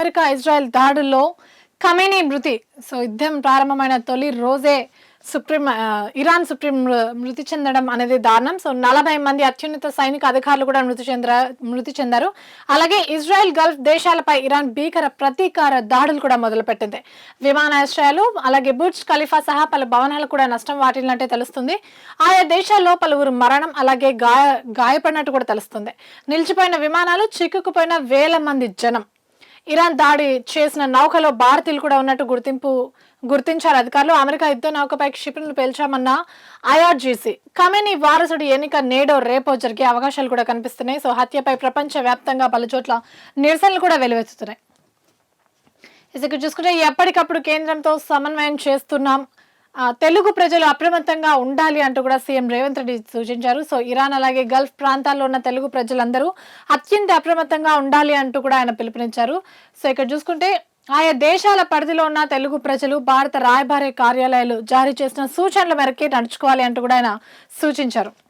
America, Israel దాడుల్లో Khamenei మృతి. యుద్ధం ప్రారంభమైన తొలి రోజే ఇరాన్ సుప్రీం మృతి చెందడం అనేది దారుణం. 40 మంది అత్యున్నత సైనిక అధికారులు కూడా మృతి చెందారు. అలాగే ఇజ్రాయెల్, గల్ఫ్ దేశాలపై ఇరాన్ భీకర ప్రతీకార దాడులు కూడా మొదలుపెట్టింది. విమానాశ్రయాలు, అలాగే బుర్జ్ ఖలీఫా సహా పలు భవనాలకు కూడా నష్టం వాటిల్లినట్టే తెలుస్తుంది. ఆయా దేశాల్లో పలువురు మరణం, అలాగే గాయపడినట్టు కూడా తెలుస్తుంది. నిలిచిపోయిన విమానాలు, చిక్కుకుపోయిన వేల మంది జనం. ఇరాన్ దాడి చేసిన నౌకలో భారతీయులు కూడా ఉన్నట్టు గుర్తించారు అధికారులు. అమెరికా యుద్ధ నౌకపై క్షిపణులు పేల్చామన్న ఐఆర్జీసీ. ఖమేనీ వారసుడి ఎన్నిక నేడో రేపో జరిగే అవకాశాలు కూడా కనిపిస్తున్నాయి. హత్యపై ప్రపంచ వ్యాప్తంగా పలుచోట్ల నిరసనలు కూడా వెలువెత్తుతున్నాయి. ఇక్కడ చూసుకుంటే ఎప్పటికప్పుడు కేంద్రంతో సమన్వయం చేస్తున్నాం, తెలుగు ప్రజలు అప్రమత్తంగా ఉండాలి అంటూ కూడా సీఎం రేవంత్ రెడ్డి సూచించారు. ఇరాన్ అలాగే గల్ఫ్ ప్రాంతాల్లో ఉన్న తెలుగు ప్రజలందరూ అత్యంత అప్రమత్తంగా ఉండాలి అంటూ కూడా ఆయన పిలుపునిచ్చారు. ఇక్కడ చూసుకుంటే ఆయా దేశాల పరిధిలో ఉన్న తెలుగు ప్రజలు భారత రాయబార కార్యాలయాలు జారీ చేసిన సూచనల మేరకే నడుచుకోవాలి అంటూ కూడా ఆయన సూచించారు.